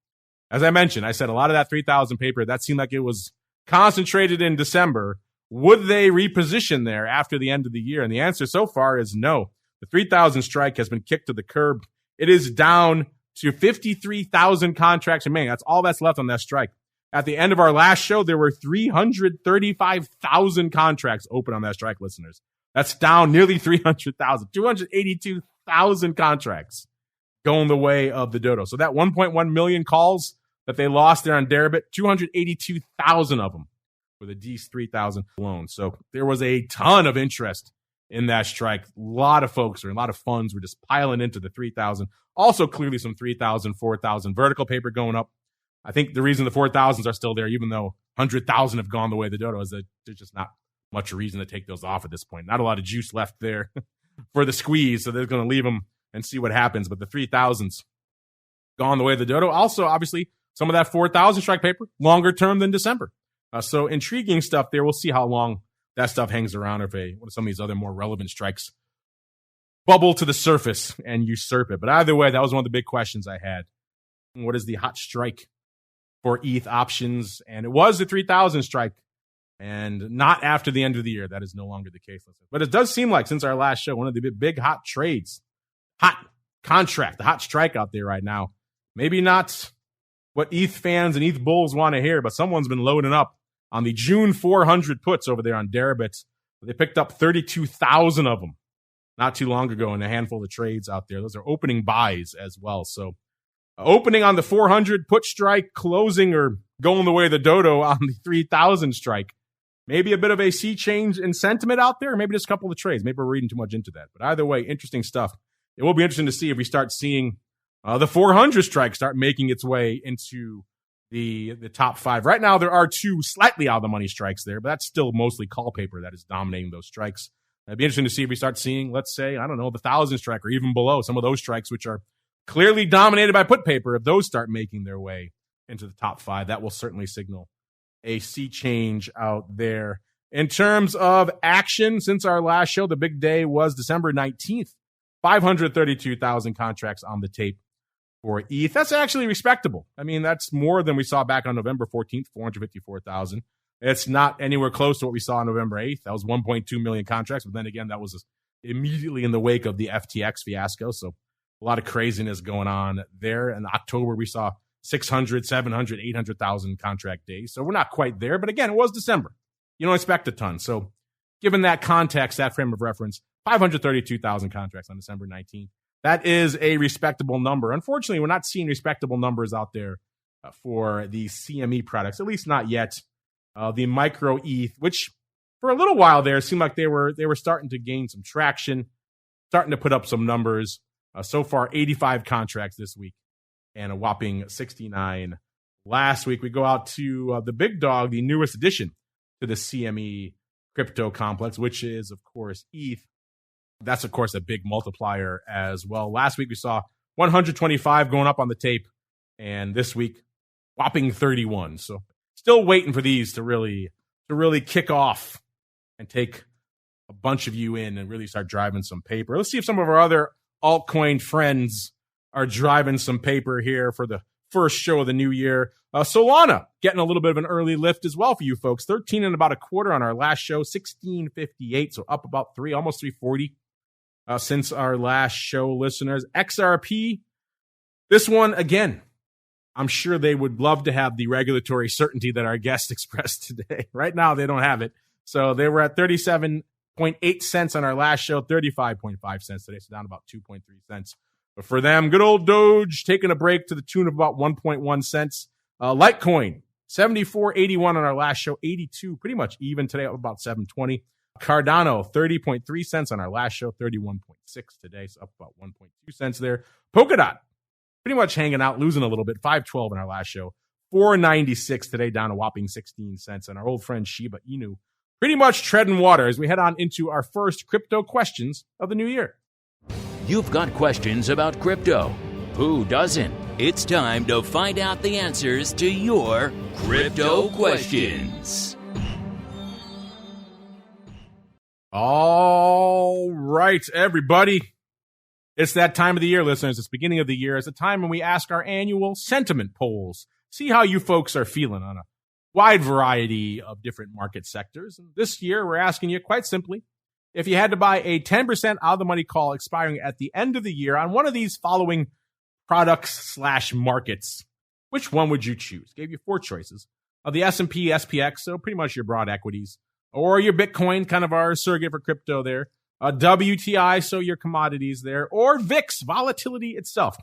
As I mentioned, I said a lot of that 3,000 paper, that seemed like it was concentrated in December. Would they reposition there after the end of the year? And the answer so far is no. The 3,000 strike has been kicked to the curb. It is down to 53,000 contracts remaining. That's all that's left on that strike. At the end of our last show, there were 335,000 contracts open on that strike, listeners. That's down nearly 300,000, 282,000 contracts going the way of the dodo. So that 1.1 million calls that they lost there on Deribit, 282,000 of them for the D3000 alone. So there was a ton of interest in that strike. A lot of folks or a lot of funds were just piling into the 3,000. Also, clearly some 3,000, 4,000 vertical paper going up. I think the reason the 4,000s are still there, even though 100,000 have gone the way of the dodo, is that there's just not much reason to take those off at this point. Not a lot of juice left there for the squeeze, so they're going to leave them and see what happens. But the 3,000s gone the way of the dodo. Also, obviously, some of that 4,000 strike paper, longer term than December. So intriguing stuff there. We'll see how long that stuff hangs around, if some of these other more relevant strikes bubble to the surface and usurp it. But either way, that was one of the big questions I had. What is the hot strike for ETH options? And it was the 3,000 strike, and not after the end of the year. That is no longer the case. But it does seem like since our last show, one of the big hot trades, hot contract, the hot strike out there right now, maybe not what ETH fans and ETH bulls want to hear, but someone's been loading up on the June 400 puts over there on Deribit. They picked up 32,000 of them not too long ago in a handful of trades out there. Those are opening buys as well. So opening on the 400 put strike, closing or going the way of the dodo on the 3,000 strike. Maybe a bit of a sea change in sentiment out there, or maybe just a couple of trades. Maybe we're reading too much into that. But either way, interesting stuff. It will be interesting to see if we start seeing the 400 strike start making its way into the top five. Right now, there are two slightly out of the money strikes there, but that's still mostly call paper that is dominating those strikes. It'd be interesting to see if we start seeing, let's say, I don't know, the 1,000 strike or even below, some of those strikes which are clearly dominated by put paper. If those start making their way into the top five, that will certainly signal a sea change out there. In terms of action, since our last show, the big day was December 19th, 532,000 contracts on the tape for ETH. That's actually respectable. I mean, that's more than we saw back on November 14th, 454,000. It's not anywhere close to what we saw on November 8th. That was 1.2 million contracts. But then again, that was immediately in the wake of the FTX fiasco. So a lot of craziness going on there. In October, we saw 600, 700, 800,000 contract days. So we're not quite there. But again, it was December. You don't expect a ton. So given that context, that frame of reference, 532,000 contracts on December 19th. That is a respectable number. Unfortunately, we're not seeing respectable numbers out there for the CME products, at least not yet. The micro ETH, which for a little while there seemed like they were starting to gain some traction, starting to put up some numbers. So far, 85 contracts this week and a whopping 69 last week. We go out to the big dog, the newest addition to the CME crypto complex, which is, of course, ETH. That's, of course, a big multiplier as well. Last week, we saw 125 going up on the tape, and this week, whopping 31. So still waiting for these to really kick off and take a bunch of you in and really start driving some paper. Let's see if some of our other altcoin friends are driving some paper here for the first show of the new year. Solana getting a little bit of an early lift as well for you folks. 13 and about a quarter on our last show, 1658, so up about almost 340 since our last show, listeners. XRP, this one again, I'm sure they would love to have the regulatory certainty that our guest expressed today. Right now, they don't have it. So they were at 37.8 cents on our last show, 35.5 cents today, so down about 2.3 cents. But for them, good old Doge taking a break to the tune of about 1.1 cents. Litecoin, 74.81 on our last show, 82, pretty much even today, up about 7.20. Cardano, 30.3 cents on our last show, 31.6 today, so up about 1.2 cents there. Polkadot, pretty much hanging out, losing a little bit, 5.12 on our last show, 4.96 today, down a whopping 16 cents. And our old friend Shiba Inu, pretty much treading water as we head on into our first crypto questions of the new year. You've got questions about crypto. Who doesn't? It's time to find out the answers to your crypto questions. All right, everybody. It's that time of the year, listeners. It's beginning of the year. It's a time when we ask our annual sentiment polls. See how you folks are feeling on a wide variety of different market sectors. And this year, we're asking you quite simply, if you had to buy a 10% out-of-the-money call expiring at the end of the year on one of these following products/markets, which one would you choose? Gave you 4 choices. The S&P, SPX, so pretty much your broad equities, or your Bitcoin, kind of our surrogate for crypto there, WTI, so your commodities there, or VIX, volatility itself.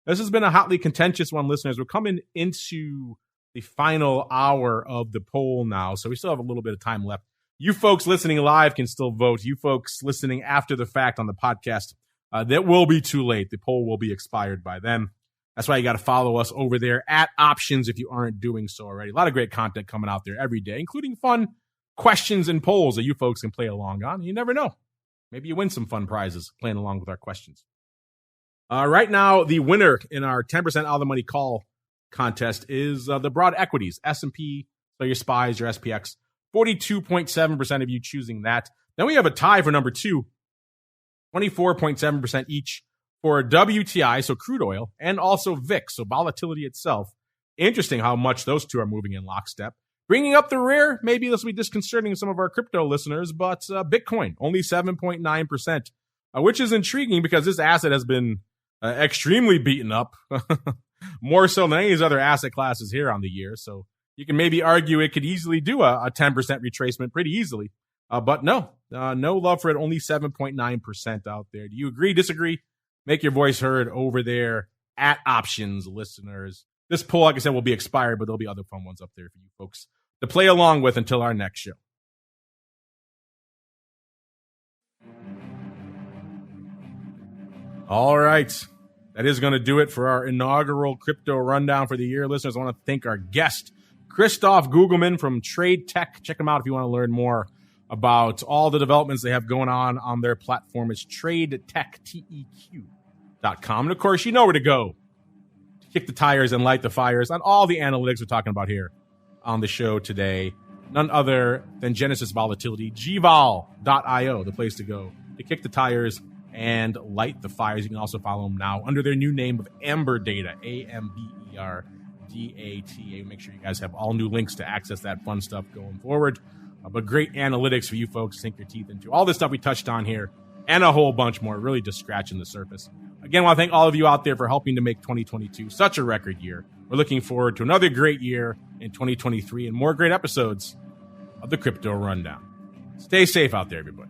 This has been a hotly contentious one, listeners. We're coming into the final hour of the poll now, so we still have a little bit of time left. You folks listening live can still vote. You folks listening after the fact on the podcast, that will be too late. The poll will be expired by then. That's why you got to follow us over there at Options if you aren't doing so already. A lot of great content coming out there every day, including fun questions and polls that you folks can play along on. You never know. Maybe you win some fun prizes playing along with our questions. Right now, the winner in our 10% out of the money call contest is the broad equities, S&P, so your SPYs, your SPX, 42.7% of you choosing that. Then we have a tie for number 2, 24.7% each for WTI, so crude oil, and also VIX, so volatility itself. Interesting how much those two are moving in lockstep. Bringing up the rear, maybe this will be disconcerting to some of our crypto listeners, but Bitcoin, only 7.9%, which is intriguing because this asset has been extremely beaten up, more so than any of these other asset classes here on the year. So you can maybe argue it could easily do a 10% retracement pretty easily. But no love for it, only 7.9% out there. Do you agree, disagree? Make your voice heard over there at Options, listeners. This poll, like I said, will be expired, but there'll be other fun ones up there for you folks to play along with until our next show. All right. That is going to do it for our inaugural crypto rundown for the year. Listeners, I want to thank our guest, Christoph Gugelmann from Tradeteq. Check them out if you want to learn more about all the developments they have going on their platform. It's Tradeteq, TEQ.com. And of course, you know where to go to kick the tires and light the fires on all the analytics we're talking about here on the show today. None other than Genesis Volatility, gvol.io, the place to go to kick the tires and light the fires. You can also follow them now under their new name of Amber Data, AMBERDATA. Make sure you guys have all new links to access that fun stuff going forward. But great analytics for you folks to sink your teeth into. All this stuff we touched on here and a whole bunch more, really just scratching the surface. Again, I want to thank all of you out there for helping to make 2022 such a record year. We're looking forward to another great year in 2023 and more great episodes of the Crypto Rundown. Stay safe out there, everybody.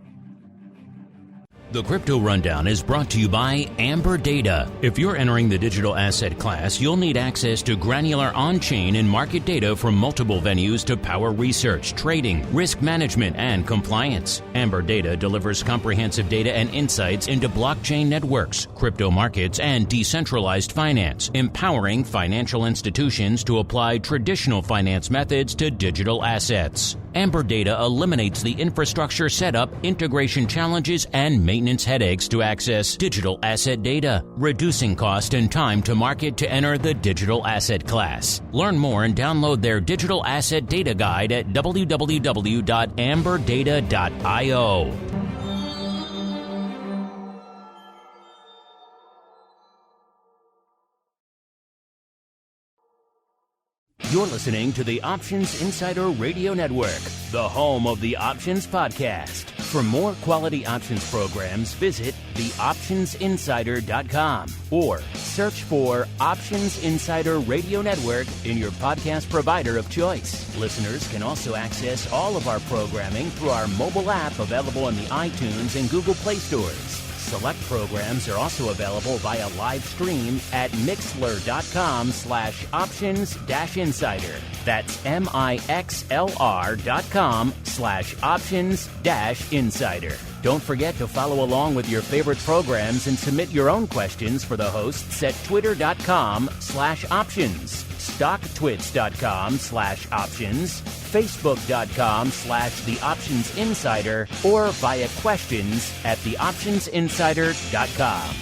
The Crypto Rundown is brought to you by Amber Data. If you're entering the digital asset class, you'll need access to granular on-chain and market data from multiple venues to power research, trading, risk management, and compliance. Amber Data delivers comprehensive data and insights into blockchain networks, crypto markets, and decentralized finance, empowering financial institutions to apply traditional finance methods to digital assets. Amber Data eliminates the infrastructure setup, integration challenges, and maintenance headaches to access digital asset data, reducing cost and time to market to enter the digital asset class. Learn more and download their digital asset data guide at www.amberdata.io. You're listening to the Options Insider Radio Network, the home of the Options Podcast. For more quality options programs, visit theoptionsinsider.com or search for Options Insider Radio Network in your podcast provider of choice. Listeners can also access all of our programming through our mobile app available in the iTunes and Google Play stores. Select programs are also available via live stream at mixlr.com/options-insider. That's mixlr.com/options-insider. Don't forget to follow along with your favorite programs and submit your own questions for the hosts at twitter.com/options, stocktwits.com/options, facebook.com/theoptionsinsider, or via questions at theoptionsinsider.com.